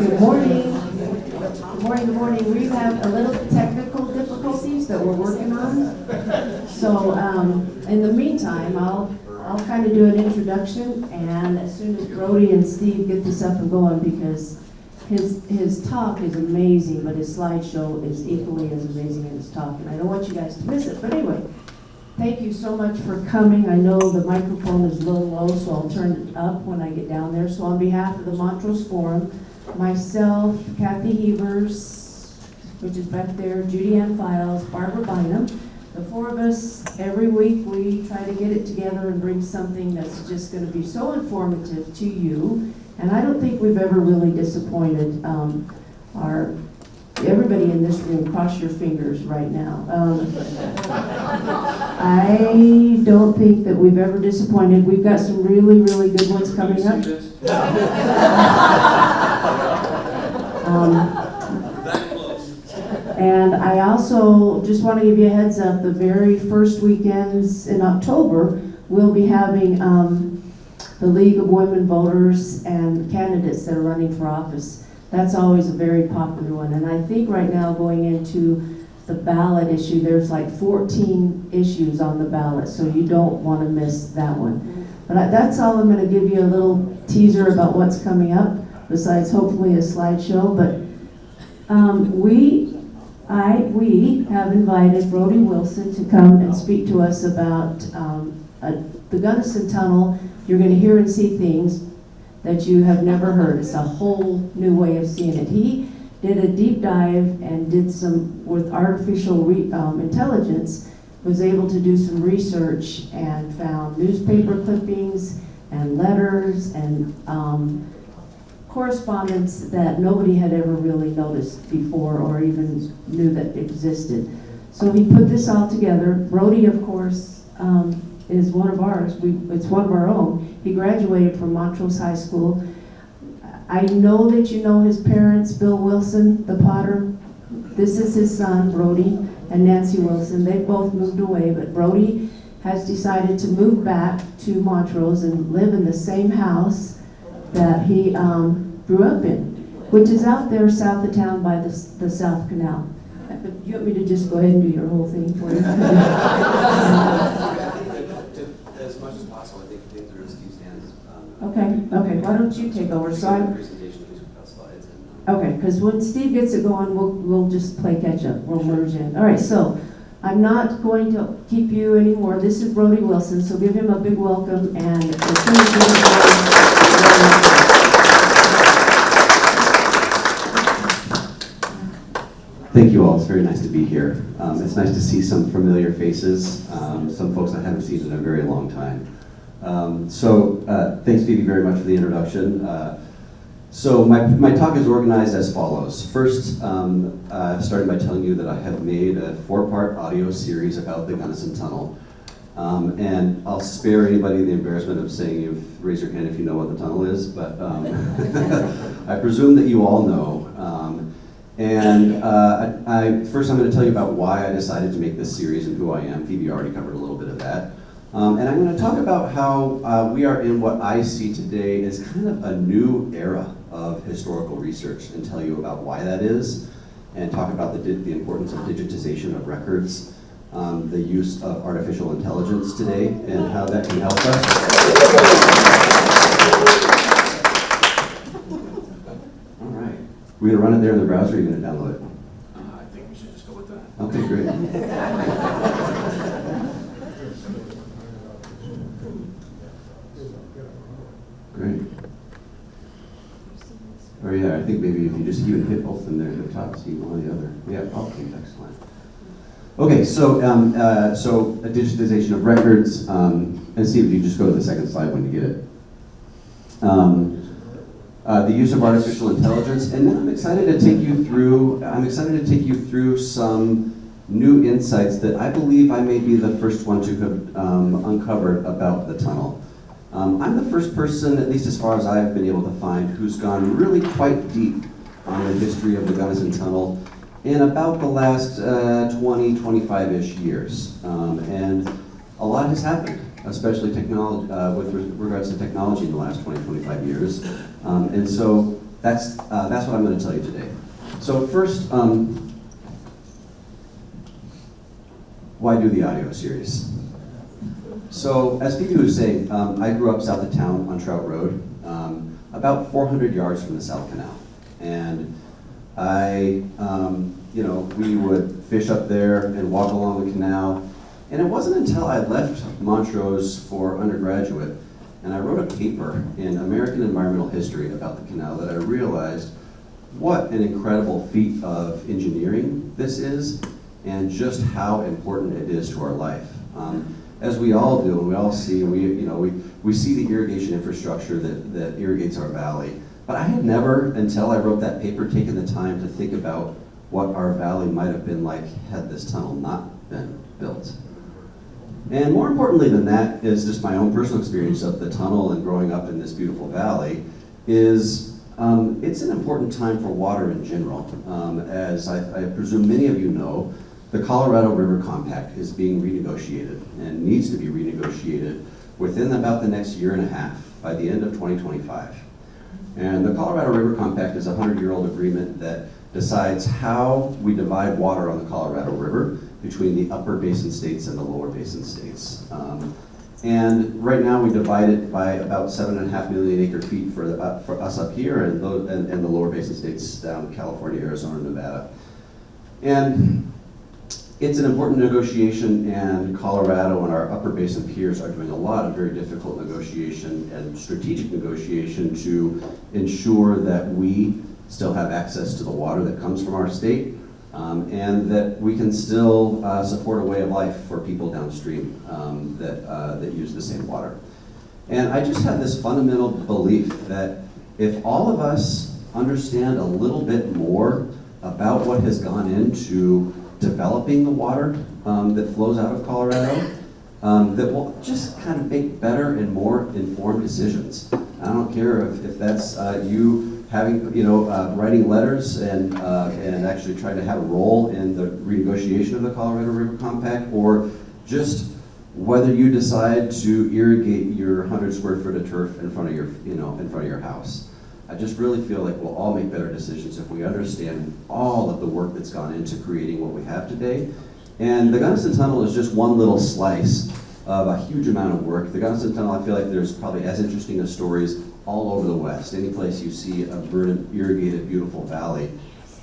Good morning. Good morning, good morning. We have a little technical difficulties that we're working on. So in the meantime, I'll kind of do an introduction, and as soon as Brody and Steve get this up and going, because his talk is amazing, but his slideshow is equally as amazing as his talk, and I don't want you guys to miss it. But anyway, thank you so much for coming. I know the microphone is a little low, so I'll turn it up when I get down there. So on behalf of the Montrose Forum, myself, Kathy Hebers, which is back there, Judy Ann Files, Barbara Bynum, the four of us, every week we try to get it together and bring something that's just going to be so informative to you. And I don't think we've ever really disappointed everybody in this room. Cross your fingers right now. I don't think that we've ever disappointed. We've got some really, really good ones coming up. And I also just want to give you a heads up, the very first weekends in October, we'll be having the League of Women Voters and candidates that are running for office. That's always a very popular one. And I think right now, going into the ballot issue, there's like 14 issues on the ballot, so you don't want to miss that one. But that's all. I'm going to give you a little teaser about what's coming up, besides hopefully a slideshow. But we have invited Brody Wilson to come and speak to us about the Gunnison Tunnel. You're going to hear and see things that you have never heard. It's a whole new way of seeing it. He did a deep dive and did some, with artificial intelligence, was able to do some research and found newspaper clippings and letters and correspondence that nobody had ever really noticed before or even knew that existed. So he put this all together. Brody, of course, is one of ours. It's one of our own. He graduated from Montrose High School. I know that you know his parents, Bill Wilson, the potter. This is his son, Brody, and Nancy Wilson. They both moved away, but Brody has decided to move back to Montrose and live in the same house that he grew up in, which is out there south of town by the South Canal. You want me to just go ahead and do your whole thing for you? As much as possible, I think things are in Steve's hands. Okay, why don't you take over? So presentation, please, without slides. Okay, because when Steve gets it going, we'll just play catch up. We'll merge in. All right, so I'm not going to keep you anymore. This is Brody Wilson, so give him a big welcome. And as soon as you Thank you all. It's very nice to be here. It's nice to see some familiar faces, some folks I haven't seen in a very long time. Thanks, Phoebe, very much for the introduction. So my talk is organized as follows. First, starting by telling you that I have made a 4-part audio series about the Gunnison Tunnel. And I'll spare anybody the embarrassment of saying, raise your hand if you know what the tunnel is, but I presume that you all know. First I'm going to tell you about why I decided to make this series and who I am. Phoebe already covered a little bit of that. And I'm going to talk about how we are in what I see today as kind of a new era of historical research, and tell you about why that is, and talk about the importance of digitization of records, the use of artificial intelligence today, and how that can help us. All right. We're going to run it there in the browser, or are you going to download it? I think we should just go with that. Okay, great. Great. Oh yeah, I think maybe if you just even hit both of them there at the top, see one or the other. Yeah, okay, excellent. Okay, so a digitization of records, and see if you just go to the second slide when you get it. The use of artificial intelligence, and then I'm excited to take you through some new insights that I believe I may be the first one to have uncovered about the tunnel. I'm the first person, at least as far as I've been able to find, who's gone really quite deep on the history of the Gunnison Tunnel in about the last 20, 25-ish years. And a lot has happened, especially with regards to technology in the last 20, 25 years. And so that's what I'm going to tell you today. So first, why do the audio series? So as Phoebe was saying, I grew up south of town on Trout Road, about 400 yards from the South Canal. And we would fish up there and walk along the canal. And it wasn't until I left Montrose for undergraduate and I wrote a paper in American Environmental History about the canal that I realized what an incredible feat of engineering this is and just how important it is to our life. As we all do, and we all see, we see the irrigation infrastructure that irrigates our valley. But I had never, until I wrote that paper, taken the time to think about what our valley might have been like had this tunnel not been built. And more importantly than that is just my own personal experience of the tunnel and growing up in this beautiful valley is it's an important time for water in general. As I presume many of you know, the Colorado River Compact is being renegotiated and needs to be renegotiated within about the next year and a half, by the end of 2025. And the Colorado River Compact is a 100-year-old agreement that decides how we divide water on the Colorado River between the upper basin states and the lower basin states. And right now we divide it by about 7.5 million acre feet for us up here and the lower basin states down in California, Arizona, Nevada. And it's an important negotiation, and Colorado and our upper basin peers are doing a lot of very difficult negotiation and strategic negotiation to ensure that we still have access to the water that comes from our state, and that we can still support a way of life for people downstream that use the same water. And I just have this fundamental belief that if all of us understand a little bit more about what has gone into developing the water that flows out of Colorado, that will just kind of make better and more informed decisions. I don't care if that's you having, writing letters and actually trying to have a role in the renegotiation of the Colorado River Compact, or just whether you decide to irrigate your 100 square foot of turf in front of your house. I just really feel like we'll all make better decisions if we understand all of the work that's gone into creating what we have today. And the Gunnison Tunnel is just one little slice of a huge amount of work. The Gunnison Tunnel, I feel like there's probably as interesting as stories all over the West. Any place you see a verdant, irrigated, beautiful valley,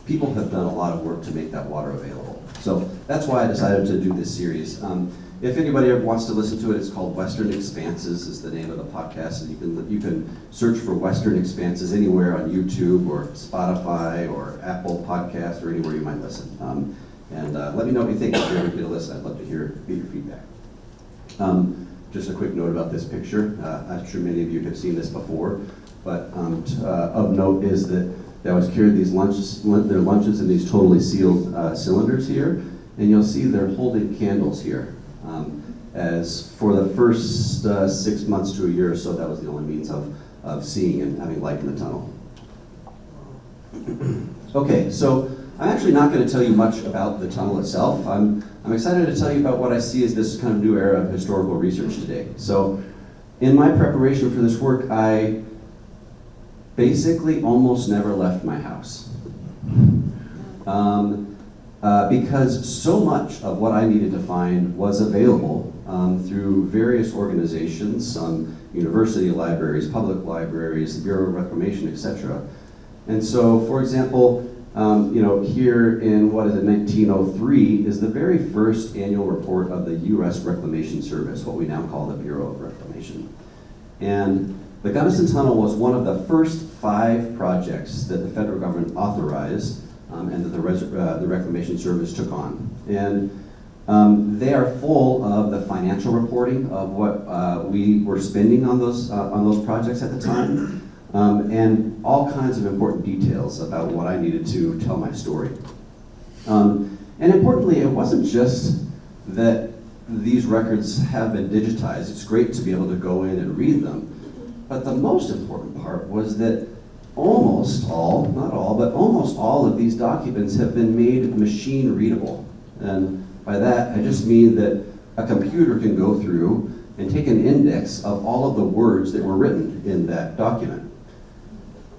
people have done a lot of work to make that water available. So that's why I decided to do this series. If anybody ever wants to listen to it, it's called Western Expanses is the name of the podcast, and you can search for Western Expanses anywhere on YouTube or Spotify or Apple Podcasts or anywhere you might listen. And let me know what you think. If you're ever going to listen, I'd love to hear your feedback. Just a quick note about this picture. I'm sure many of you have seen this before, but of note is that they always carry their lunches in these totally sealed cylinders here, and you'll see they're holding candles here. As for the first 6 months to a year or so, that was the only means of seeing and having light in the tunnel. Okay, so I'm actually not going to tell you much about the tunnel itself. I'm excited to tell you about what I see as this kind of new era of historical research today. So in my preparation for this work, I basically almost never left my house. Because so much of what I needed to find was available through various organizations, university libraries, public libraries, the Bureau of Reclamation, etc. And so, for example, here in, 1903 is the very first annual report of the U.S. Reclamation Service, what we now call the Bureau of Reclamation. And the Gunnison Tunnel was one of the first 5 projects that the federal government authorized and that the Reclamation Service took on. And they are full of the financial reporting of what we were spending on those projects at the time, and all kinds of important details about what I needed to tell my story. And importantly, it wasn't just that these records have been digitized. It's great to be able to go in and read them, but the most important part was that almost all, not all, but almost all of these documents have been made machine readable. And by that, I just mean that a computer can go through and take an index of all of the words that were written in that document.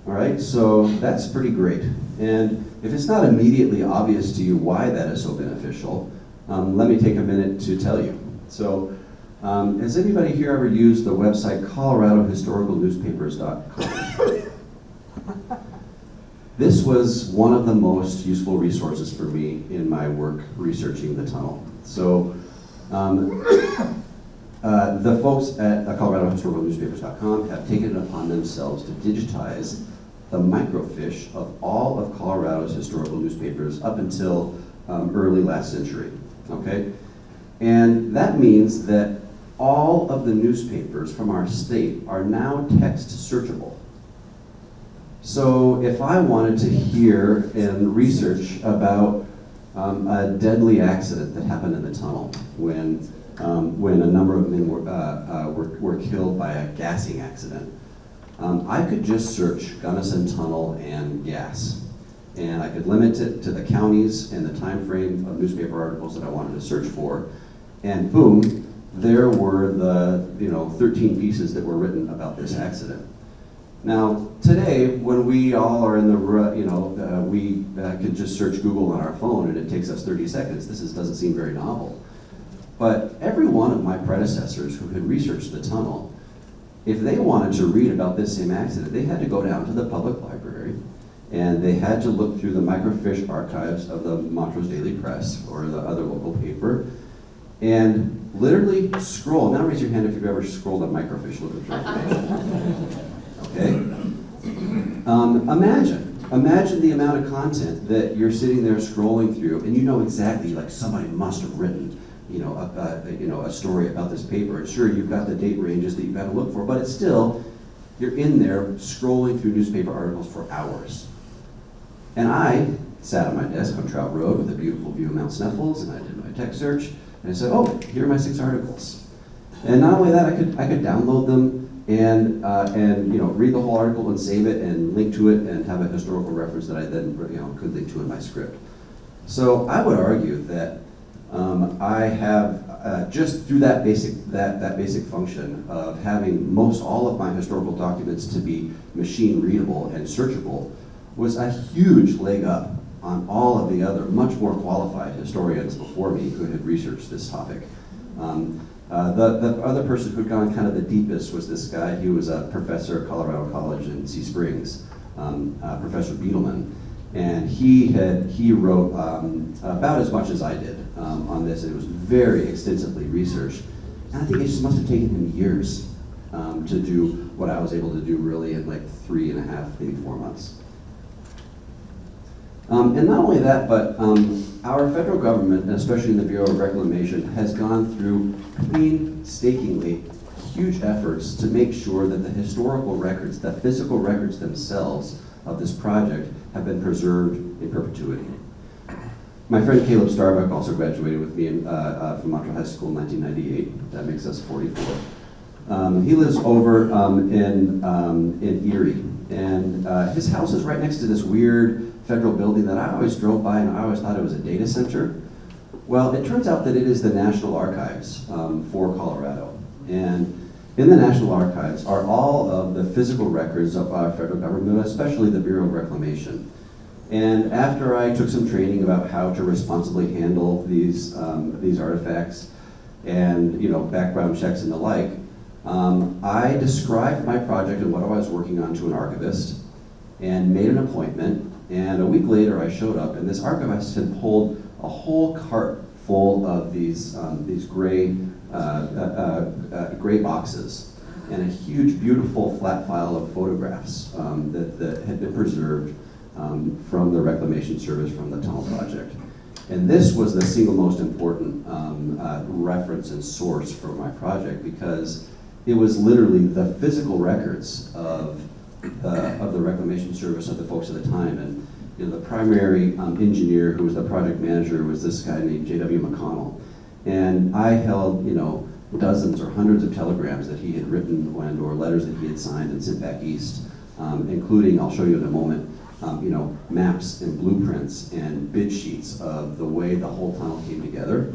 All right, so that's pretty great. And if it's not immediately obvious to you why that is so beneficial, let me take a minute to tell you. So, has anybody here ever used the website coloradohistoricalnewspapers.com? This was one of the most useful resources for me in my work researching the tunnel. So, the folks at coloradohistoricalnewspapers.com have taken it upon themselves to digitize the microfiche of all of Colorado's historical newspapers up until early last century, okay? And that means that all of the newspapers from our state are now text searchable. So if I wanted to hear and research about a deadly accident that happened in the tunnel when a number of men were killed by a gassing accident, I could just search Gunnison Tunnel and gas. And I could limit it to the counties and the time frame of newspaper articles that I wanted to search for. And boom, there were the 13 pieces that were written about this accident. Now, today, when we all are in the, we can just search Google on our phone and it takes us 30 seconds. This doesn't seem very novel. But every one of my predecessors who had researched the tunnel, if they wanted to read about this same accident, they had to go down to the public library and they had to look through the microfiche archives of the Montrose Daily Press or the other local paper and literally scroll. Now raise your hand if you've ever scrolled a microfiche looking for information. Okay? Imagine the amount of content that you're sitting there scrolling through and you know exactly, like somebody must have written a story about this paper. And sure, you've got the date ranges that you've got to look for, but it's still, you're in there scrolling through newspaper articles for hours. And I sat on my desk on Trout Road with a beautiful view of Mount Sneffels, and I did my text search, and I said, oh, here are my 6 articles. And not only that, I could download them and read the whole article and save it and link to it and have a historical reference that I then could link to in my script. So I would argue that I have just through that basic function of having most all of my historical documents to be machine readable and searchable was a huge leg up on all of the other much more qualified historians before me who had researched this topic. The other person who'd gone kind of the deepest was this guy. He was a professor at Colorado College in Sea Springs, Professor Beetleman. And he wrote about as much as I did on this. It was very extensively researched. And I think it just must have taken him years to do what I was able to do really in like 3.5, maybe 4 months. And not only that, but our federal government, and especially in the Bureau of Reclamation, has gone through painstakingly huge efforts to make sure that the historical records, the physical records themselves of this project have been preserved in perpetuity. My friend Caleb Starbuck also graduated with me from Montrose High School in 1998. That makes us 44. He lives over in Erie, and his house is right next to this weird federal building that I always drove by and I always thought it was a data center. Well, it turns out that it is the National Archives for Colorado. And in the National Archives are all of the physical records of our federal government, especially the Bureau of Reclamation. And after I took some training about how to responsibly handle these artifacts and background checks and the like, I described my project and what I was working on to an archivist and made an appointment. And a week later I showed up and this archivist had pulled a whole cart full of these gray boxes and a huge, beautiful flat file of photographs that had been preserved from the Reclamation Service from the tunnel project. And this was the single most important reference and source for my project because it was literally the physical records of the Reclamation Service of the folks at the time. And the primary engineer who was the project manager was this guy named J.W. McConnell. And I held, dozens or hundreds of telegrams that he had written or letters that he had signed and sent back east, including, I'll show you in a moment, maps and blueprints and bid sheets of the way the whole tunnel came together.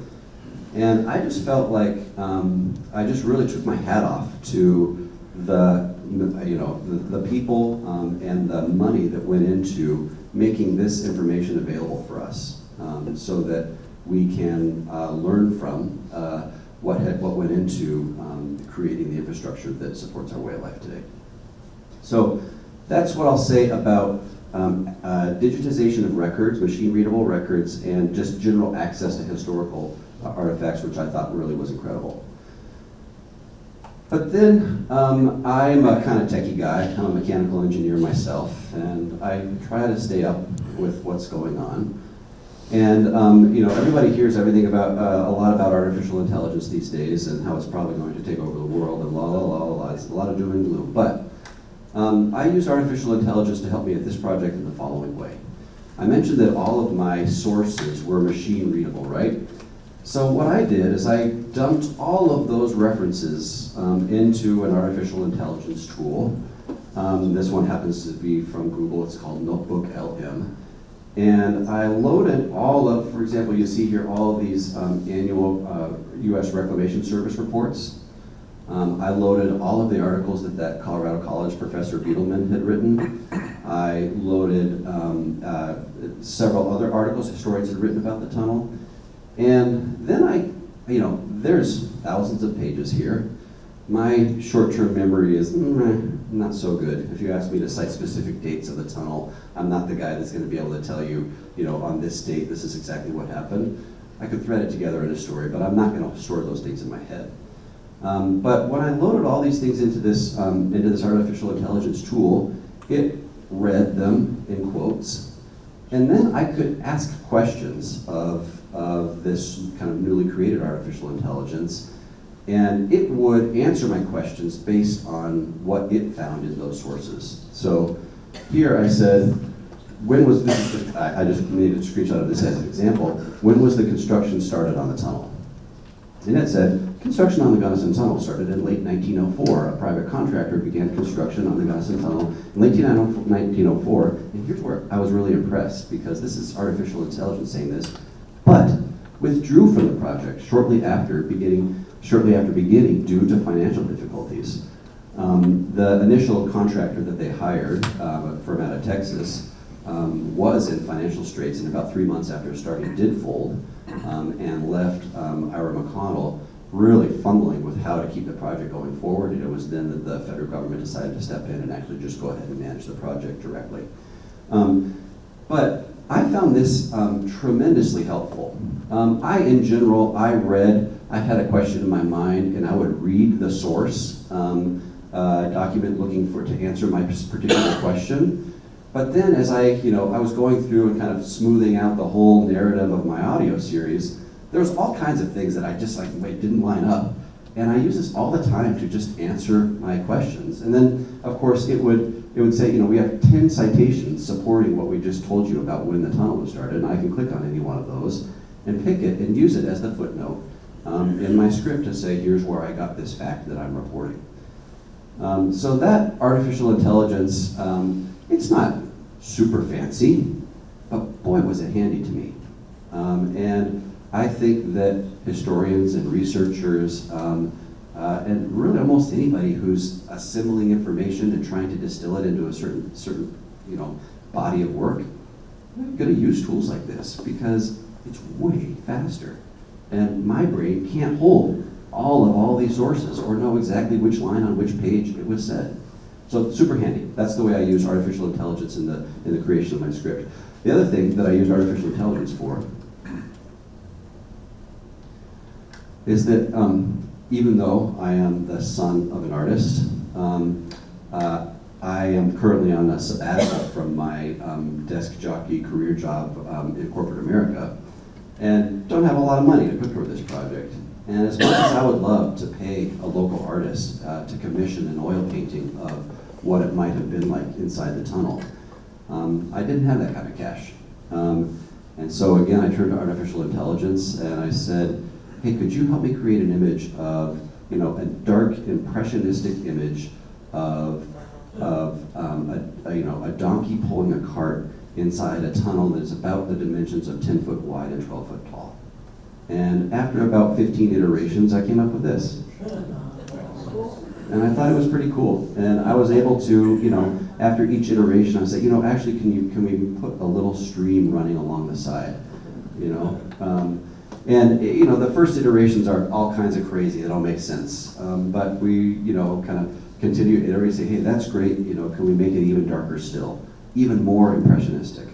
And I just felt like I just really took my hat off to the the people and the money that went into making this information available for us, so that we can learn from what went into creating the infrastructure that supports our way of life today. So that's what I'll say about digitization of records, machine-readable records, and just general access to historical artifacts, which I thought really was incredible. But then I'm a kind of techie guy. I'm a mechanical engineer myself, and I try to stay up with what's going on. And everybody hears everything about a lot about artificial intelligence these days and how it's probably going to take over the world and la la la la. It's a lot of doom and gloom. But I used artificial intelligence to help me at this project in the following way. I mentioned that all of my sources were machine readable, right? So what I did is I dumped all of those references into an artificial intelligence tool. This one happens to be from Google. It's called Notebook LM. And I loaded all of, for example, you see here all of these annual U.S. Reclamation Service reports. I loaded all of the articles that Colorado College professor Beetleman had written. I loaded several other articles historians had written about the tunnel. And then there's thousands of pages here. My short-term memory is not so good. If you ask me to cite specific dates of the tunnel, I'm not the guy that's going to be able to tell you, on this date, this is exactly what happened. I could thread it together in a story, but I'm not going to store those things in my head. But when I loaded all these things into this artificial intelligence tool, it read them in quotes, and then I could ask questions of this kind of newly created artificial intelligence, and it would answer my questions based on what it found in those sources. So here I said, when was this, I just made a screenshot of this as an example, when was the construction started on the tunnel? And it said, construction on the Gunnison Tunnel started in late 1904. A private contractor began construction on the Gunnison Tunnel in late 1904. And here's where I was really impressed, because this is artificial intelligence saying this, but withdrew from the project shortly after beginning due to financial difficulties. The initial contractor that they hired, a firm out of Texas, was in financial straits, and about 3 months after starting did fold, and left Ira McConnell really fumbling with how to keep the project going forward. And it was then that the federal government decided to step in and actually just go ahead and manage the project directly. But I found this tremendously helpful. I had a question in my mind, and I would read the source document looking to answer my particular question. But then as I was going through and kind of smoothing out the whole narrative of my audio series, there was all kinds of things that I just didn't line up. And I use this all the time to just answer my questions. And then, of course, it would say, we have 10 citations supporting what we just told you about when the tunnel was started. And I can click on any one of those and pick it and use it as the footnote in my script to say, here's where I got this fact that I'm reporting. So that artificial intelligence, it's not super fancy, but boy, was it handy to me. And I think that historians and researchers, and really almost anybody who's assembling information and trying to distill it into a certain body of work, they're going to use tools like this because it's way faster. And my brain can't hold all these sources or know exactly which line on which page it was said. So super handy. That's the way I use artificial intelligence in the creation of my script. The other thing that I use artificial intelligence for is that even though I am the son of an artist, I am currently on a sabbatical from my desk jockey career job in corporate America, and don't have a lot of money to put toward this project. And as much as I would love to pay a local artist to commission an oil painting of what it might have been like inside the tunnel, I didn't have that kind of cash. And so again, I turned to artificial intelligence and I said, hey, could you help me create an image of, a dark impressionistic image of a donkey pulling a cart inside a tunnel that is about the dimensions of 10 foot wide and 12 foot tall. And after about 15 iterations, I came up with this. And I thought it was pretty cool. And I was able to, you know, after each iteration, I said, you know, actually, can we put a little stream running along the side, you know? And, you know, the first iterations are all kinds of crazy. It all makes sense. But we, you know, kind of continue to iterate, say, hey, that's great. You know, can we make it even darker still? Even more impressionistic.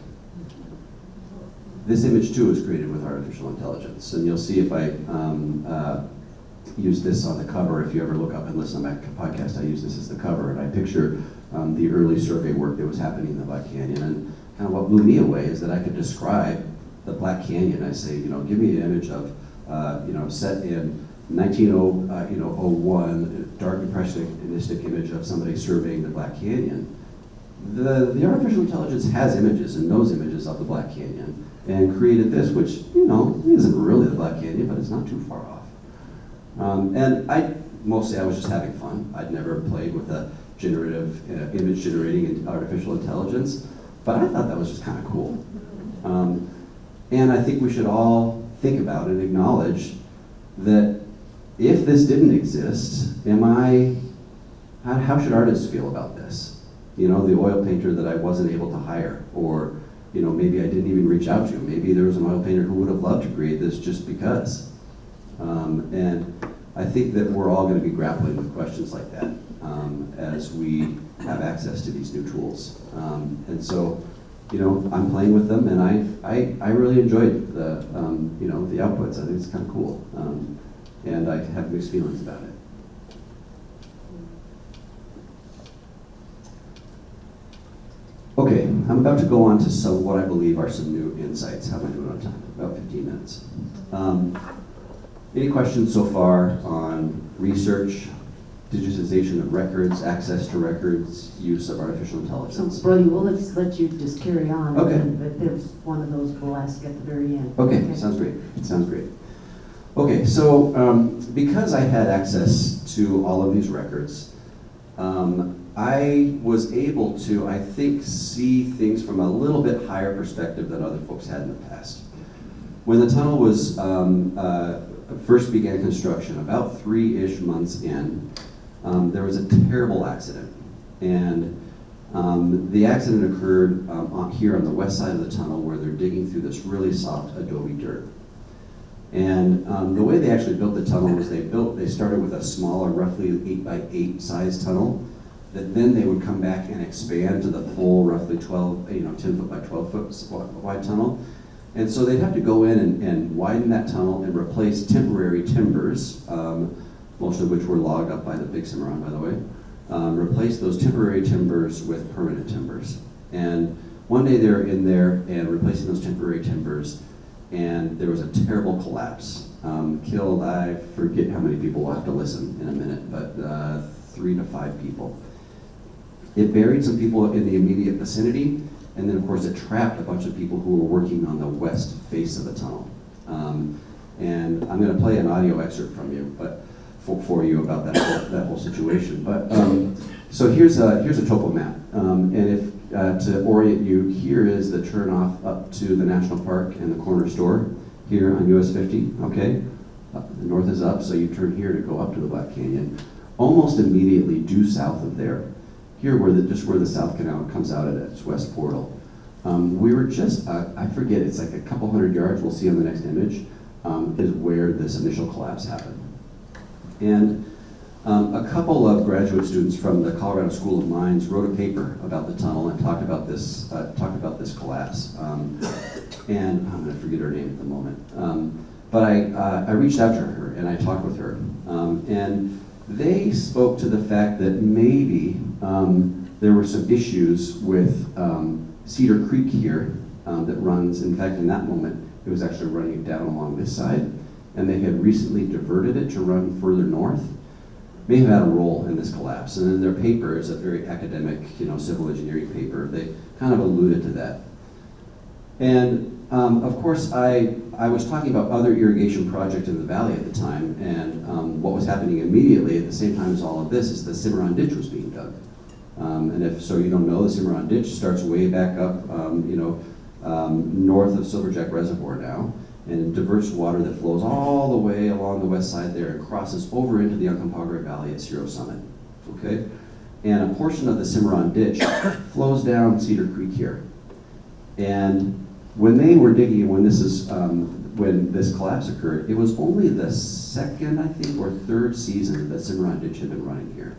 This image, too, is created with artificial intelligence. And you'll see if I use this on the cover. If you ever look up and listen to my podcast, I use this as the cover. And I picture the early survey work that was happening in the Black Canyon. And kind of what blew me away is that I could describe the Black Canyon. I say, you know, give me an image of, you know, set in 1901, dark impressionistic image of somebody surveying the Black Canyon. The artificial intelligence has images and knows images of the Black Canyon and created this, which, you know, isn't really the Black Canyon, but it's not too far off. And I was just having fun. I'd never played with a generative image generating artificial intelligence, but I thought that was just kind of cool. And I think we should all think about and acknowledge that if this didn't exist, how should artists feel about this? You know, the oil painter that I wasn't able to hire, or, you know, maybe I didn't even reach out to. Maybe there was an oil painter who would have loved to create this just because. And I think that we're all going to be grappling with questions like that as we have access to these new tools. And so, you know, I'm playing with them, and I really enjoyed the, you know, the outputs. I think it's kind of cool. And I have mixed feelings about it. Okay, I'm about to go on to some what I believe are some new insights. How am I doing on time? About 15 minutes. Any questions so far on research, digitization of records, access to records, use of artificial intelligence? So Brody, we'll let you just carry on. Okay. And if there's one of those, we'll ask at the very end. Okay, sounds great. Sounds great. Okay, so because I had access to all of these records, I was able to, I think, see things from a little bit higher perspective than other folks had in the past. When the tunnel was first began construction, about 3-ish months in, there was a terrible accident. And the accident occurred here on the west side of the tunnel, where they're digging through this really soft adobe dirt. And the way they actually built the tunnel was they started with a smaller, roughly 8x8 size tunnel, that then they would come back and expand to the full, roughly 10 foot by 12 foot wide tunnel. And so they'd have to go in and widen that tunnel and replace temporary timbers, most of which were logged up by the Big Cimarron, by the way. Replace those temporary timbers with permanent timbers. And one day they're in there and replacing those temporary timbers, and there was a terrible collapse. Killed, I forget how many people, we'll have to listen in a minute, but 3 to 5 people. It buried some people in the immediate vicinity, and then of course it trapped a bunch of people who were working on the west face of the tunnel. And I'm going to play an audio excerpt from you, but for you about that whole situation. But so here's a topo map, and if to orient you, here is the turnoff up to the national park and the corner store here on US 50. Okay, the north is up, so you turn here to go up to the Black Canyon. Almost immediately due south of there, here where the South Canal comes out at its west portal. We were just, I forget, it's like a couple hundred yards, we'll see on the next image, is where this initial collapse happened. And a couple of graduate students from the Colorado School of Mines wrote a paper about the tunnel and talked about this collapse. And I'm going to forget her name at the moment. But I reached out to her and I talked with her. And they spoke to the fact that maybe there were some issues with Cedar Creek here that runs, in fact, in that moment, it was actually running down along this side, and they had recently diverted it to run further north. May have had a role in this collapse. And in their paper, it's a very academic, civil engineering paper, they kind of alluded to that. And of course, I was talking about other irrigation projects in the valley at the time, and what was happening immediately at the same time as all of this is the Cimarron Ditch was being dug. And if so you don't know, the Cimarron Ditch starts way back up, north of Silverjack Reservoir now, and diverts water that flows all the way along the west side there and crosses over into the Uncompahgre Valley at Cerro Summit. okay? And a portion of the Cimarron Ditch flows down Cedar Creek here. And when they were digging, when this collapse occurred, it was only the second, I think, or third season that Cimarron Ditch had been running here.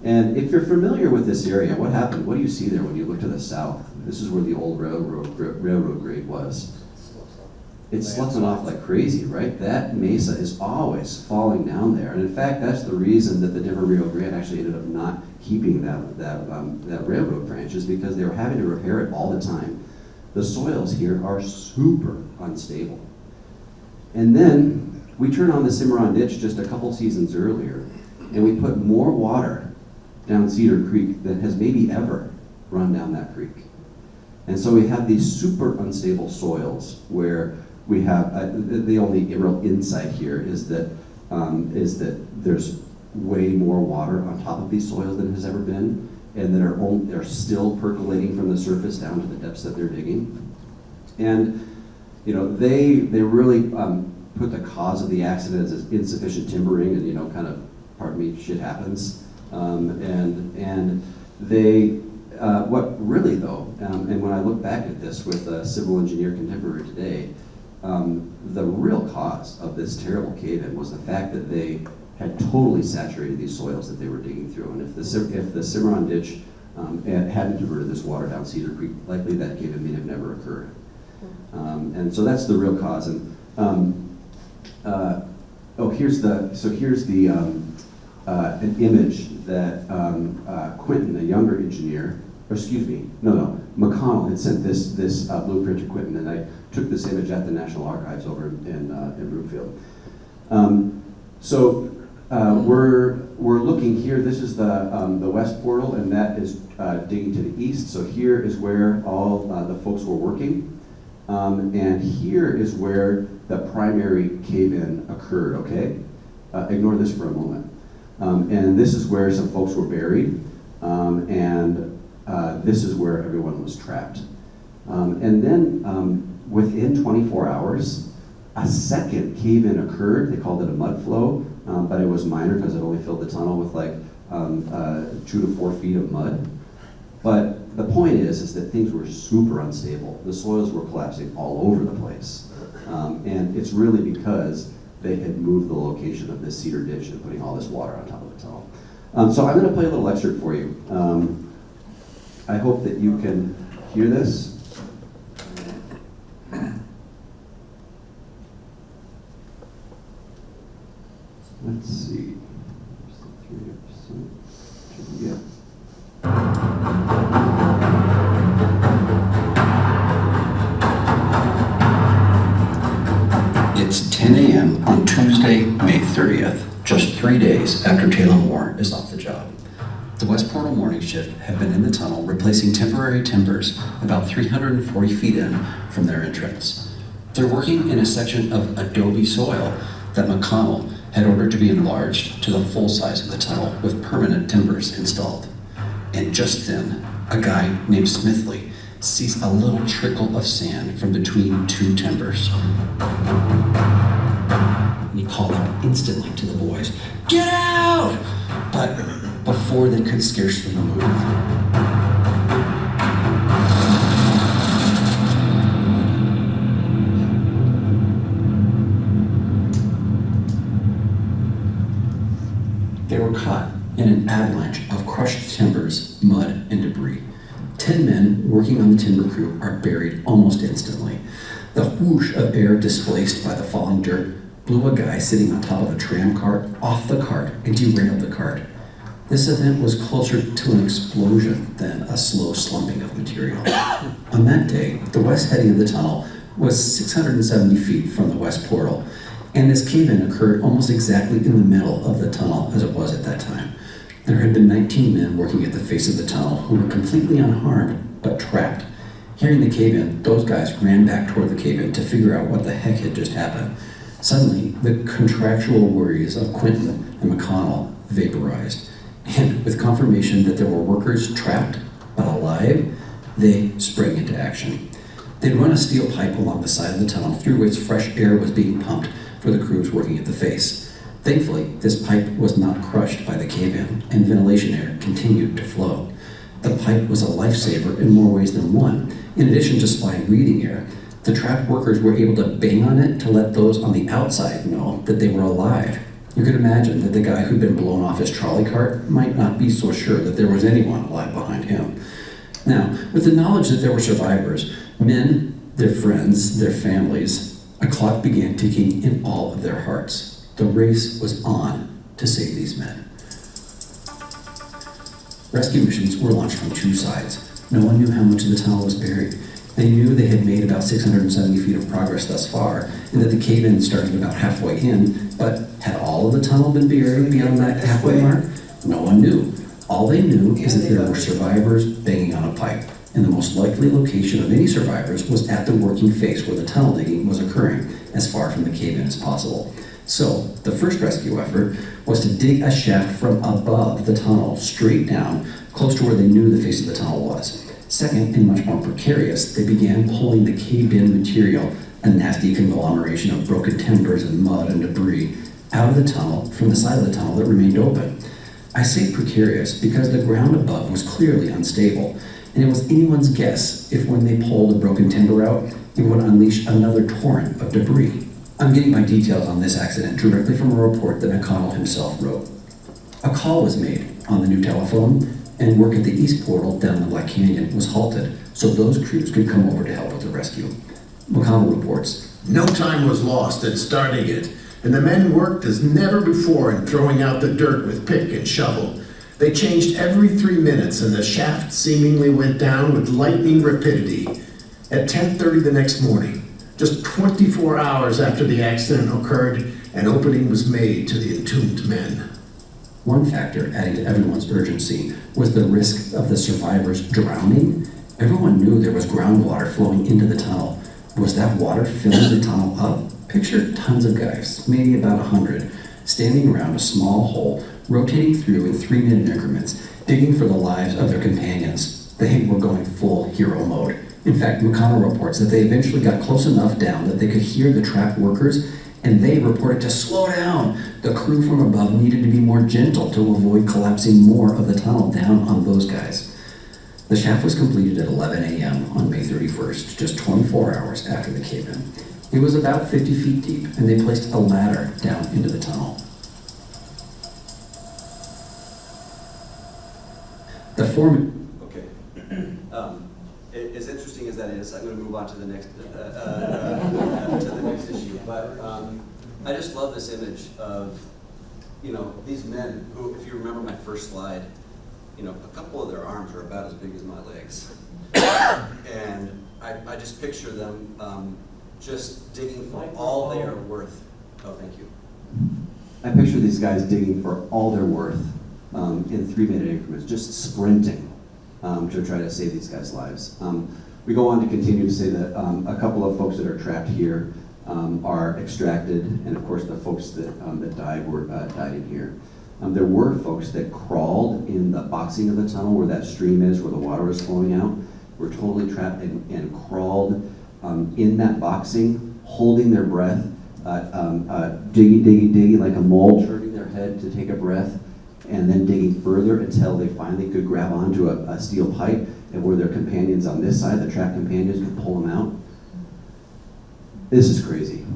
And if you're familiar with this area, what happened? What do you see there when you look to the south? This is where the old railroad grade was. It's sloughing off like crazy, right? That mesa is always falling down there. And in fact, that's the reason that the Denver Rio Grande actually ended up not keeping that railroad branch, is because they were having to repair it all the time. The soils here are super unstable. And then we turn on the Cimarron Ditch just a couple seasons earlier, and we put more water down Cedar Creek than has maybe ever run down that creek. And so we have these super unstable soils where we have, the only real insight here is that there's way more water on top of these soils than has ever been, and that are still percolating from the surface down to the depths that they're digging. And you know, they really put the cause of the accident as insufficient timbering, and you know, kind of, pardon me, shit happens. And they, what really though, and when I look back at this with a civil engineer contemporary today, the real cause of this terrible cave-in was the fact that they had totally saturated these soils that they were digging through. And if the Cimarron Ditch hadn't diverted this water down Cedar Creek, likely that cave-in may have never occurred. And so that's the real cause. And here's an image that Quentin, a younger engineer, McConnell had sent this blueprint to Quentin, and I took this image at the National Archives over in Brookfield. We're looking here. This is the west portal, and that is digging to the east. So here is where all the folks were working, and here is where the primary cave-in occurred. Okay, ignore this for a moment. And this is where some folks were buried, and this is where everyone was trapped. And then within 24 hours, a second cave-in occurred. They called it a mud flow, but it was minor because it only filled the tunnel with like 2 to 4 feet of mud. But the point is that things were super unstable. The soils were collapsing all over the place. And it's really because they had moved the location of this cedar ditch and putting all this water on top of the tunnel. So I'm going to play a little excerpt for you. I hope that you can hear this. Let's see. Yeah. It's 10 a.m. on Tuesday, May 30th, just 3 days after Taylor Moore is off the job. The West Portal morning shift have been in the tunnel replacing temporary timbers about 340 feet in from their entrance. They're working in a section of adobe soil that McConnell had ordered to be enlarged to the full size of the tunnel with permanent timbers installed. And just then, a guy named Smithley sees a little trickle of sand from between two timbers. And he called out instantly to the boys, "Get out!" But before they could scarcely move, they were caught in an avalanche of crushed timbers, mud, and debris. 10 men working on the timber crew are buried almost instantly. The whoosh of air displaced by the falling dirt blew a guy sitting on top of a tram cart off the cart and derailed the cart. This event was closer to an explosion than a slow slumping of material. On that day, the west heading of the tunnel was 670 feet from the west portal, and this cave-in occurred almost exactly in the middle of the tunnel as it was at that time. There had been 19 men working at the face of the tunnel who were completely unharmed, but trapped. Hearing the cave-in, those guys ran back toward the cave-in to figure out what the heck had just happened. Suddenly, the contractual worries of Quentin and McConnell vaporized, and with confirmation that there were workers trapped but alive, they sprang into action. They'd run a steel pipe along the side of the tunnel through which fresh air was being pumped for the crews working at the face. Thankfully, this pipe was not crushed by the cave-in, and ventilation air continued to flow. The pipe was a lifesaver in more ways than one. In addition to supplying breathing air, the trapped workers were able to bang on it to let those on the outside know that they were alive. You could imagine that the guy who'd been blown off his trolley cart might not be so sure that there was anyone alive behind him. Now, with the knowledge that there were survivors, men, their friends, their families, a clock began ticking in all of their hearts. The race was on to save these men. Rescue missions were launched from two sides. No one knew how much of the tunnel was buried. They knew they had made about 670 feet of progress thus far, and that the cave-in started about halfway in, but had all of the tunnel been buried beyond that halfway mark? No one knew. All they knew is that there were survivors banging on a pipe, and the most likely location of any survivors was at the working face where the tunnel digging was occurring, as far from the cave-in as possible. So, the first rescue effort was to dig a shaft from above the tunnel, straight down, close to where they knew the face of the tunnel was. Second, and much more precarious, they began pulling the caved-in material, a nasty conglomeration of broken timbers and mud and debris, out of the tunnel from the side of the tunnel that remained open. I say precarious because the ground above was clearly unstable, and it was anyone's guess if when they pulled the broken timber out, it would unleash another torrent of debris. I'm getting my details on this accident directly from a report that McConnell himself wrote. A call was made on the new telephone, and work at the east portal down the Black Canyon was halted so those crews could come over to help with the rescue. McConnell reports, "No time was lost in starting it, and the men worked as never before in throwing out the dirt with pick and shovel. They changed every 3 minutes, and the shaft seemingly went down with lightning rapidity. At 10:30 the next morning, just 24 hours after the accident occurred, an opening was made to the entombed men." One factor adding to everyone's urgency was the risk of the survivors drowning. Everyone knew there was groundwater flowing into the tunnel. Was that water filling the tunnel up? Picture tons of guys, maybe about 100, standing around a small hole, rotating through in 3-minute increments, digging for the lives of their companions. They were going full hero mode. In fact, McConnell reports that they eventually got close enough down that they could hear the trapped workers, and they reported to slow down. The crew from above needed to be more gentle to avoid collapsing more of the tunnel down on those guys. The shaft was completed at 11 a.m. on May 31st, just 24 hours after the cave-in. It was about 50 feet deep, and they placed a ladder down into the tunnel. The foreman... Okay. As interesting as that is, I'm going to move on to the next to the next issue. But I just love this image of, these men who, if you remember my first slide, a couple of their arms are about as big as my legs, and I just picture them just digging for all they are worth. Oh, thank you. I picture these guys digging for all they're worth in 3-minute increments, just sprinting to try to save these guys' lives. We go on to continue to say that a couple of folks that are trapped here are extracted, and of course the folks that died died in here. There were folks that crawled in the boxing of the tunnel where that stream is, where the water is flowing out, were totally trapped and crawled in that boxing, holding their breath, digging like a mole, turning their head to take a breath, and then digging further until they finally could grab onto a steel pipe, and where their companions on this side, the trapped companions, could pull them out. This is crazy.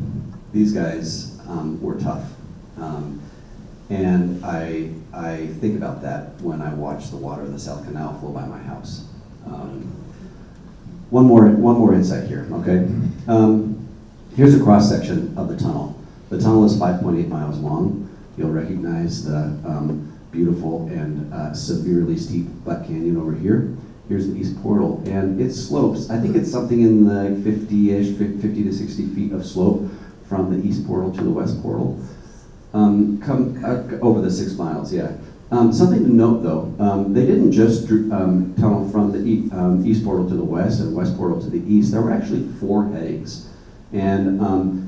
These guys were tough. And I think about that when I watch the water of the South Canal flow by my house. One more insight here, okay? Here's a cross section of the tunnel. The tunnel is 5.8 miles long. You'll recognize the beautiful and severely steep Black Canyon over here. Here's the east portal, and it slopes. I think it's something in the 50-ish, 50 to 60 feet of slope from the east portal to the west portal. Come over the 6 miles, yeah. Something to note though, they didn't just tunnel from the east portal to the west and west portal to the east. There were actually 4 headings. And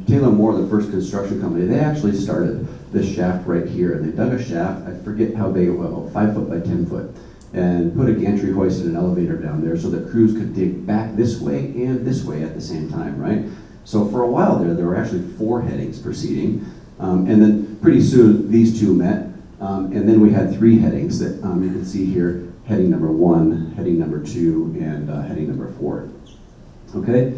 Taylor Moore, the first construction company, they actually started this shaft right here. And they dug a shaft, I forget how big it was, about 5 foot by 10 foot, and put a gantry hoist and an elevator down there so that crews could dig back this way and this way at the same time, right? So for a while there were actually 4 headings proceeding. And then pretty soon, these two met, and then we had three headings that you can see here, heading number 1, heading number 2, and heading number 4. Okay?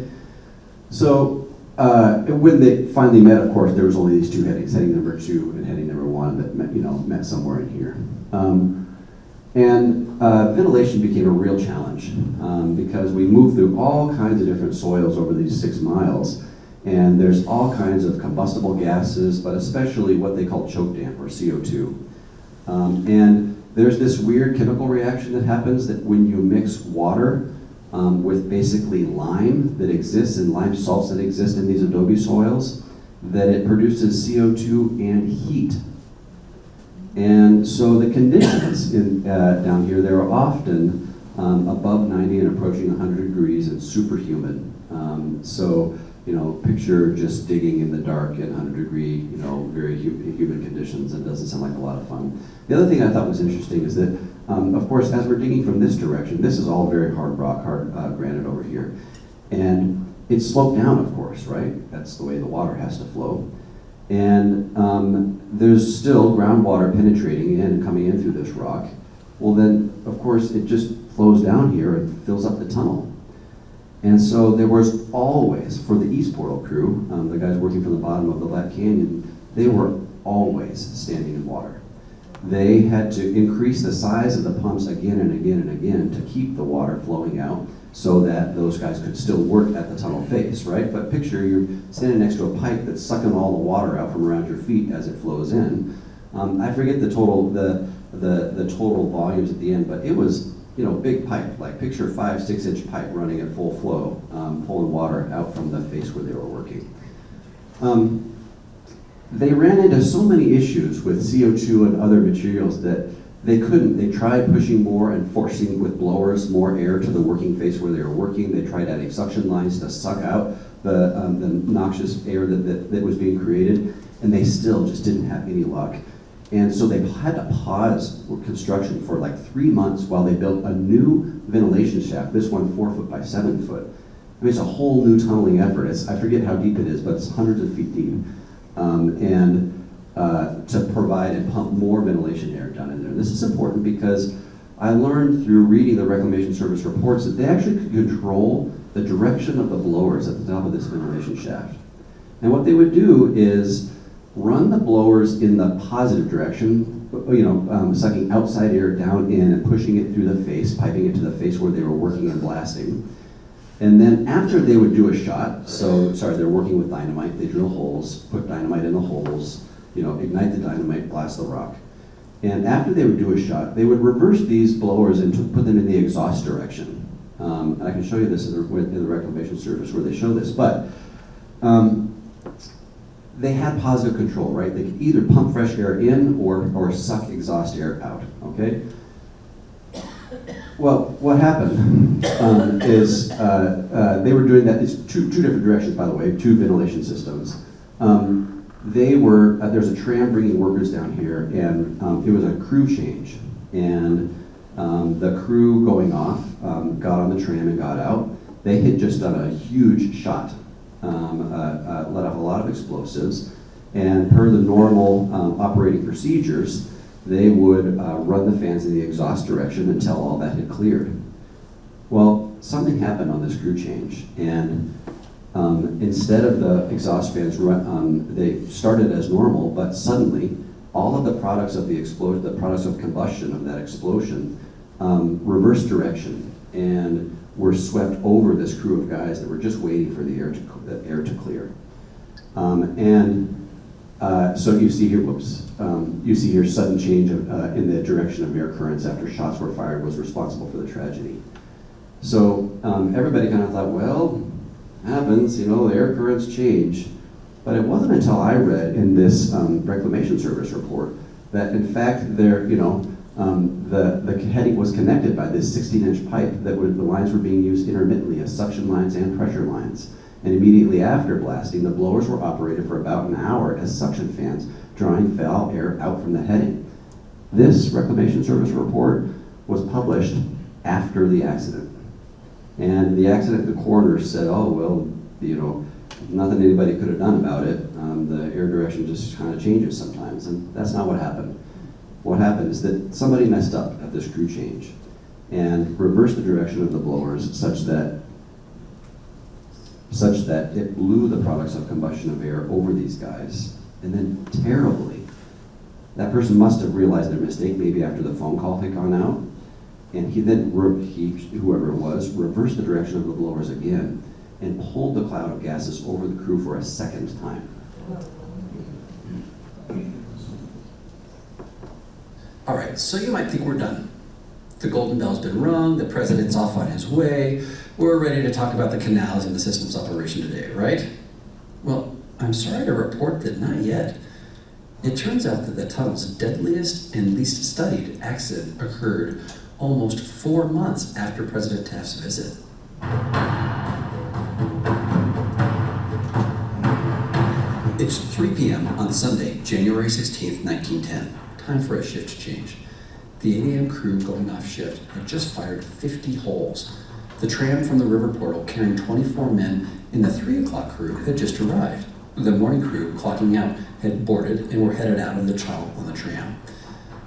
So when they finally met, of course, there was only these two headings, heading number 2 and heading number 1, that met somewhere in here. And ventilation became a real challenge because we moved through all kinds of different soils over these 6 miles, and there's all kinds of combustible gases, but especially what they call choke damp, or CO2. And there's this weird chemical reaction that happens that when you mix water with basically lime that exists and lime salts that exist in these adobe soils, that it produces CO2 and heat. And so the conditions down here, they're often above 90 and approaching 100 degrees and super humid. So, picture just digging in the dark at 100-degree, very humid conditions. It doesn't sound like a lot of fun. The other thing I thought was interesting is that, of course, as we're digging from this direction, this is all very hard rock, hard granite over here. And it's sloped down, of course, right? That's the way the water has to flow. And there's still groundwater penetrating in and coming in through this rock. Well then, of course, it just flows down here and fills up the tunnel. And so there was always, for the East Portal crew, the guys working from the bottom of the Black Canyon, they were always standing in water. They had to increase the size of the pumps again and again and again to keep the water flowing out so that those guys could still work at the tunnel face, right? But picture you're standing next to a pipe that's sucking all the water out from around your feet as it flows in. I forget the total the total volumes at the end, but it was big pipe, like picture 5-6 inch pipe running at full flow, pulling water out from the face where they were working. They ran into so many issues with CO2 and other materials that they couldn't. They tried pushing more and forcing with blowers more air to the working face where they were working. They tried adding suction lines to suck out the noxious air that was being created, and they still just didn't have any luck. And so they had to pause construction for like 3 months while they built a new ventilation shaft, this one 4 foot by 7 foot. I mean, it's a whole new tunneling effort. I forget how deep it is, but it's hundreds of feet deep. To provide and pump more ventilation air down in there. This is important because I learned through reading the Reclamation Service reports that they actually could control the direction of the blowers at the top of this ventilation shaft. And what they would do is run the blowers in the positive direction, sucking outside air down in and pushing it through the face, piping it to the face where they were working and blasting. And then after they would do a shot, they're working with dynamite, they drill holes, put dynamite in the holes, ignite the dynamite, blast the rock. And after they would do a shot, they would reverse these blowers and put them in the exhaust direction. And I can show you this in the Reclamation Service where they show this, but they had positive control, right? They could either pump fresh air in or suck exhaust air out, okay? Well, what happened is they were doing that. It's two different directions, by the way, 2 ventilation systems. There's a tram bringing workers down here, and it was a crew change. And the crew going off got on the tram and got out. They had just done a huge shot, let off a lot of explosives, and per the normal operating procedures, they would run the fans in the exhaust direction until all that had cleared. Well, something happened on this crew change, and instead of the exhaust fans they started as normal, but suddenly all of the products of the explosion, the products of combustion of that explosion, reversed direction and were swept over this crew of guys that were just waiting for the air to clear. So you see here, you see here sudden change in the direction of air currents after shots were fired was responsible for the tragedy. So everybody kind of thought, well, happens, the air currents change. But it wasn't until I read in this Reclamation Service report that in fact the heading was connected by this 16-inch pipe that the lines were being used intermittently as suction lines and pressure lines. And immediately after blasting, the blowers were operated for about an hour as suction fans, drawing foul air out from the heading. This Reclamation Service report was published after the accident. And the accident, the coroner said, oh, well, nothing anybody could have done about it. The air direction just kind of changes sometimes, and that's not what happened. What happened is that somebody messed up at this crew change and reversed the direction of the blowers such that it blew the products of combustion of air over these guys, and then terribly. That person must have realized their mistake maybe after the phone call had gone out, and he then, whoever it was, reversed the direction of the blowers again and pulled the cloud of gases over the crew for a second time. All right, so you might think we're done. The golden bell's been rung, the president's off on his way, we're ready to talk about the canals and the system's operation today, right? Well, I'm sorry to report that not yet. It turns out that the tunnel's deadliest and least studied accident occurred almost 4 months after President Taft's visit. It's 3 p.m. on Sunday, January 16th, 1910. Time for a shift change. The 8 a.m. crew going off shift had just fired 50 holes. The tram from the river portal carrying 24 men in the 3 o'clock crew had just arrived. The morning crew, clocking out, had boarded and were headed out of the tunnel on the tram.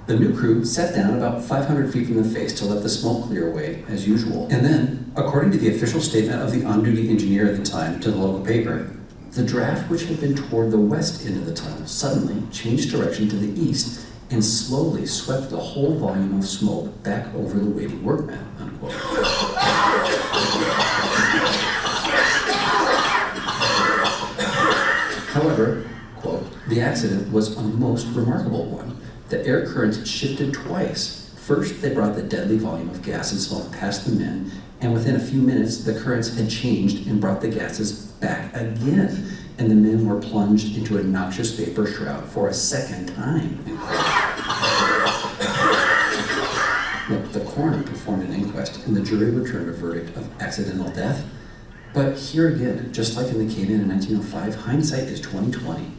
The new crew sat down about 500 feet from the face to let the smoke clear away, as usual. And then, according to the official statement of the on-duty engineer at the time to the local paper, the draft, which had been toward the west end of the tunnel, suddenly changed direction to the east and slowly swept the whole volume of smoke back over the waiting workmen, unquote. However, quote, the accident was a most remarkable one. The air currents shifted twice. First, they brought the deadly volume of gas and smoke past the men, and within a few minutes, the currents had changed and brought the gases back again, and the men were plunged into a noxious vapor shroud for a second time. Look, the coroner performed an inquest, and the jury returned a verdict of accidental death. But here again, just like in the Canaan in 1905, hindsight is 20/20.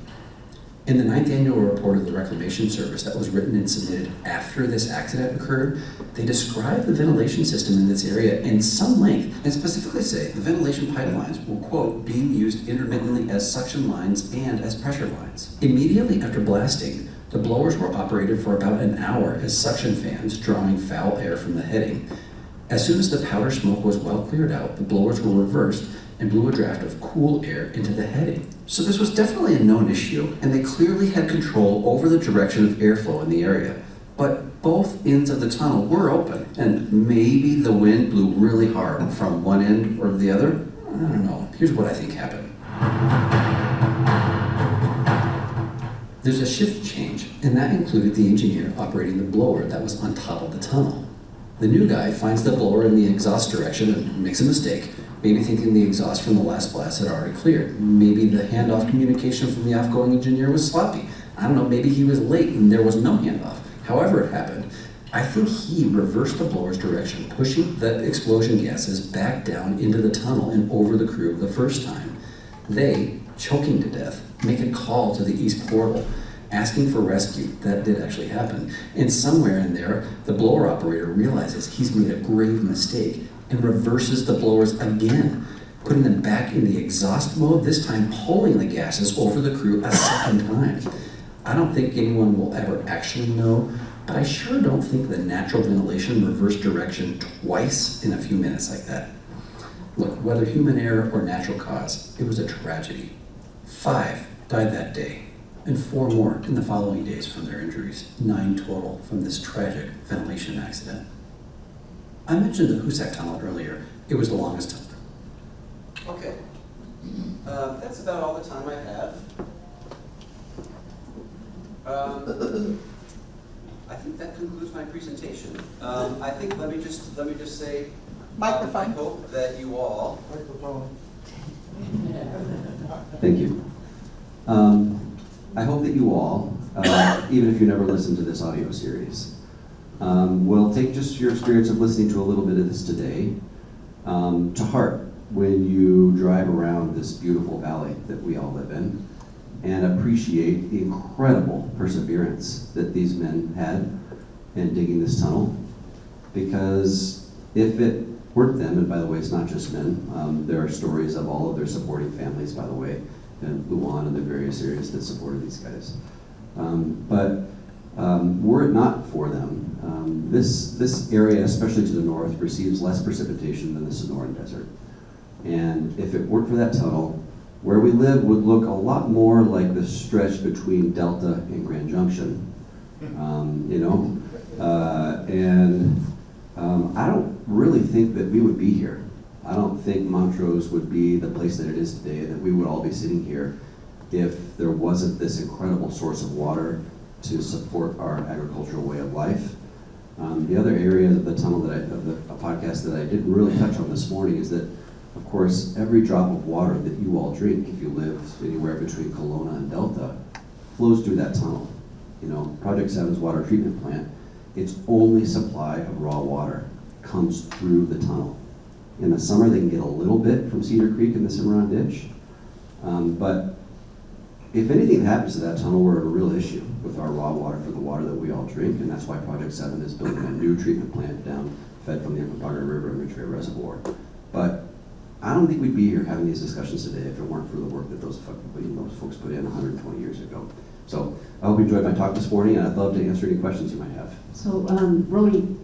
In the 9th annual report of the Reclamation Service that was written and submitted after this accident occurred, they described the ventilation system in this area in some length, and specifically say the ventilation pipelines were, quote, being used intermittently as suction lines and as pressure lines. Immediately after blasting, the blowers were operated for about an hour as suction fans, drawing foul air from the heading. As soon as the powder smoke was well cleared out, the blowers were reversed and blew a draft of cool air into the heading. So this was definitely a known issue, and they clearly had control over the direction of airflow in the area. But both ends of the tunnel were open, and maybe the wind blew really hard from one end or the other. I don't know. Here's what I think happened. There's a shift change, and that included the engineer operating the blower that was on top of the tunnel. The new guy finds the blower in the exhaust direction and makes a mistake, maybe thinking the exhaust from the last blast had already cleared. Maybe the handoff communication from the outgoing engineer was sloppy. I don't know, maybe he was late and there was no handoff. However it happened, I think he reversed the blower's direction, pushing the explosion gases back down into the tunnel and over the crew the first time. They, choking to death, make a call to the east portal, asking for rescue. That did actually happen. And somewhere in there, the blower operator realizes he's made a grave mistake and reverses the blowers again, putting them back in the exhaust mode, this time pulling the gases over the crew a second time. I don't think anyone will ever actually know, but I sure don't think the natural ventilation reversed direction twice in a few minutes like that. Look, whether human error or natural cause, it was a tragedy. 5 died that day, and 4 more in the following days from their injuries. 9 total from this tragic ventilation accident. I mentioned the Hoosac Tunnel earlier. It was the longest tunnel. Okay. That's about all the time I have. I think that concludes my presentation. I think let me just say, Microphone. I hope that you all. Microphone. Thank you. I hope that you all, even if you never listened to this audio series, will take just your experience of listening to a little bit of this today to heart when you drive around this beautiful valley that we all live in, and appreciate the incredible perseverance that these men had in digging this tunnel. Because if it weren't them, and by the way, it's not just men. There are stories of all of their supporting families, by the way, and Luan and the various areas that supported these guys. But were it not for them, this area, especially to the north, receives less precipitation than the Sonoran Desert. And if it weren't for that tunnel, where we live would look a lot more like the stretch between Delta and Grand Junction, you know? I don't really think that we would be here. I don't think Montrose would be the place that it is today, that we would all be sitting here if there wasn't this incredible source of water to support our agricultural way of life. The other area of the tunnel of the podcast that I didn't really touch on this morning is that, of course, every drop of water that you all drink, if you live anywhere between Kelowna and Delta, flows through that tunnel. You know, Project 7's water treatment plant, its only supply of raw water comes through the tunnel. In the summer, they can get a little bit from Cedar Creek in the Cimarron Ditch, but if anything happens to that tunnel, we're at a real issue with our raw water for the water that we all drink, and that's why Project 7 is building a new treatment plant down, fed from the Empire River and Ridgeway Reservoir. But I don't think we'd be here having these discussions today if it weren't for the work that those folks put in 120 years ago. So I hope you enjoyed my talk this morning, and I'd love to answer any questions you might have. So, Brody,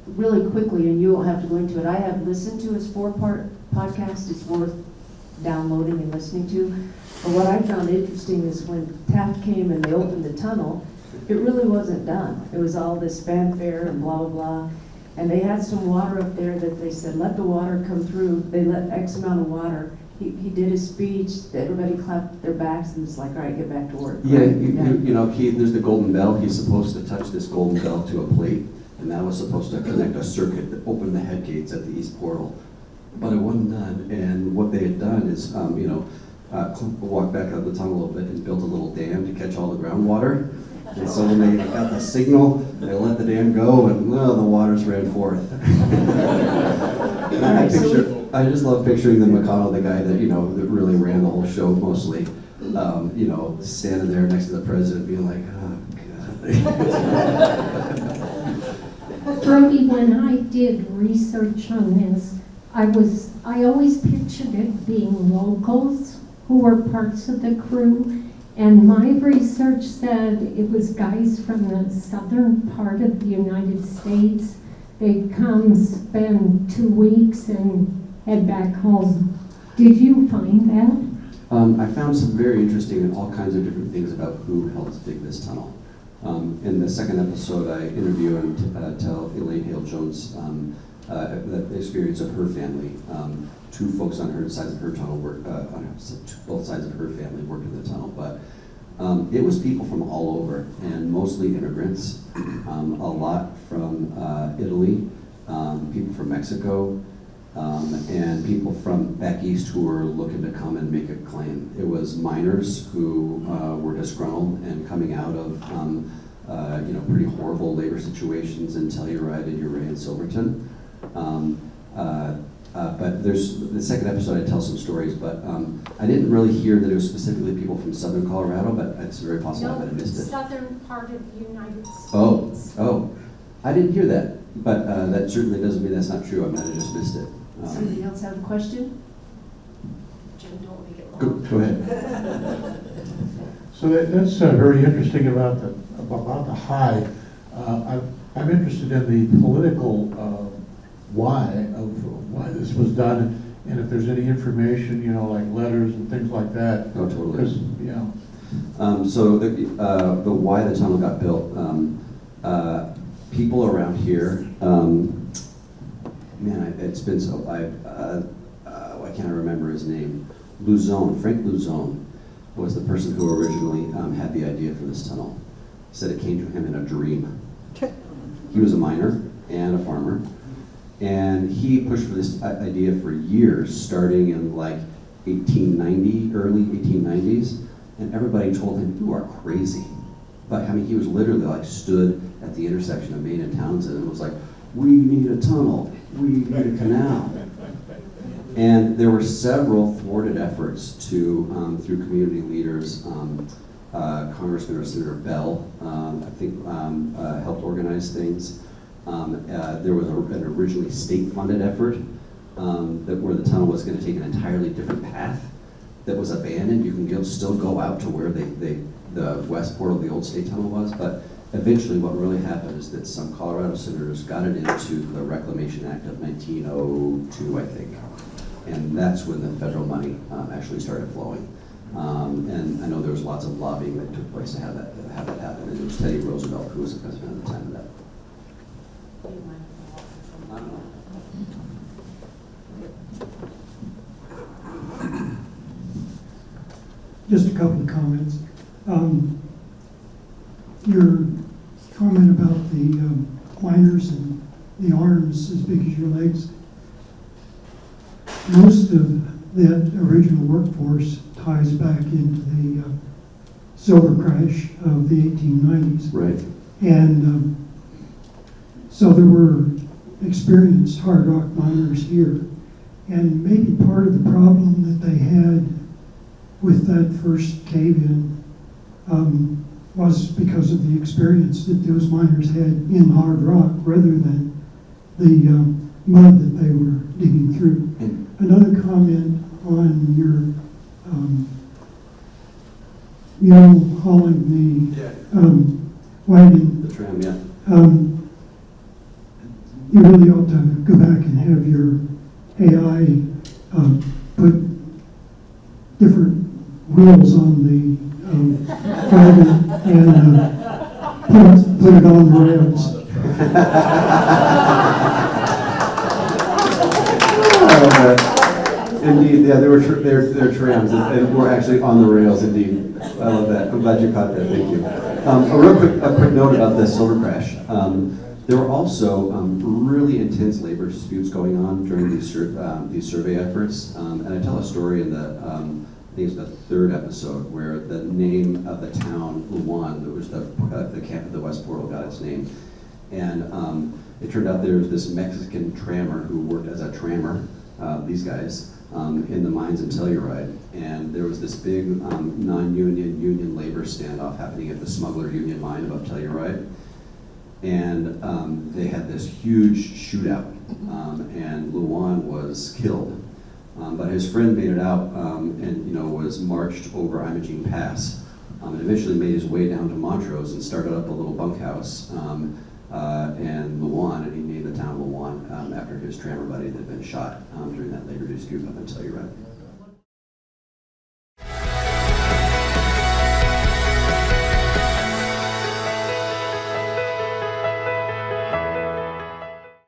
really quickly, and you won't have to go into it, I have listened to his 4-part podcast. It's worth downloading and listening to. But what I found interesting is when Taft came and they opened the tunnel, it really wasn't done. It was all this fanfare and blah, blah, blah. And they had some water up there that they said, let the water come through. They let X amount of water. He did his speech, everybody clapped their backs and was like, all right, get back to work. Yeah, right? you know, there's the golden bell. He's supposed to touch this golden bell to a plate, and that was supposed to connect a circuit that opened the head gates at the east portal. But it wasn't done, and what they had done is, walked back up the tunnel a little bit and built a little dam to catch all the groundwater. And so when they got the signal, they let the dam go, and the waters ran forth. And I just love picturing the McConnell, the guy that that really ran the whole show mostly, standing there next to the president, being like, oh God. Brody, when I did research on this, I always pictured it being locals who were parts of the crew, and my research said it was guys from the southern part of the United States. They'd come spend 2 weeks and head back home. Did you find that? I found some very interesting and all kinds of different things about who helped dig this tunnel. In the second episode, I interview and tell Elaine Hale-Jones the experience of her family. 2 folks on her side of her tunnel worked, both sides of her family worked in the tunnel, but it was people from all over, and mostly immigrants, a lot from Italy, people from Mexico, and people from back east who were looking to come and make a claim. It was miners who were disgruntled and coming out of pretty horrible labor situations in Telluride and Ouray and Silverton. But there's the second episode, I tell some stories, but I didn't really hear that it was specifically people from southern Colorado, but it's very possible that I missed it. Southern part of the United States. Oh, I didn't hear that, but that certainly doesn't mean that's not true. I might have just missed it. Somebody else have a question? Jim, don't make it long. Go ahead. So that's very interesting about the high. I'm interested in the political why this was done, and if there's any information, like letters and things like that. Oh, totally. So the why the tunnel got built. People around here. It's been so. Why can't I remember his name? Luzon, Frank Luzon, was the person who originally had the idea for this tunnel. He said it came to him in a dream. He was a miner and a farmer, and he pushed for this idea for years, starting in like 1890, early 1890s, and everybody told him, "You are crazy." But I mean, he was literally like stood at the intersection of Main and Townsend and was like, "We need a tunnel. We need a canal." And there were several thwarted efforts to, through community leaders, Congressman or Senator Bell, I think, helped organize things. There was an originally state-funded effort that where the tunnel was going to take an entirely different path that was abandoned. You can still go out to where the west portal of the old state tunnel was, but eventually what really happened is that some Colorado senators got it into the Reclamation Act of 1902, I think. And that's when the federal money actually started flowing. And I know there was lots of lobbying that took place to have that happen. And it was Teddy Roosevelt who was the president at the time of that. I don't know. Just a couple of comments. Your comment about the miners and the arms as big as your legs. Most of that original workforce ties back into the silver crash of the 1890s. Right. And so there were experienced hard rock miners here. And maybe part of the problem that they had with that first cave-in was because of the experience that those miners had in hard rock rather than the mud that they were digging through. Another comment on your mule hauling the wagon. The tram, yeah. You really ought to go back and have your AI put different wheels on the wagon and put it on the rails. Indeed, yeah, they're trams, and we're actually on the rails, indeed. I love that. I'm glad you caught that. Thank you. A quick note about the silver crash. There were also really intense labor disputes going on during these survey efforts, and I tell a story in the I think it's the third episode where the name of the town, Luan, that was the camp of the West Portal, got its name, and it turned out there was this Mexican trammer who worked as a trammer. These guys in the mines in Telluride, and there was this big non-union union labor standoff happening at the Smuggler Union mine above Telluride. And they had this huge shootout, and Luan was killed. But his friend made it out and was marched over Imogene Pass, and eventually made his way down to Montrose and started up a little bunkhouse. And Luan, and he named the town Luan after his trammer buddy that had been shot during that labor dispute up in Telluride.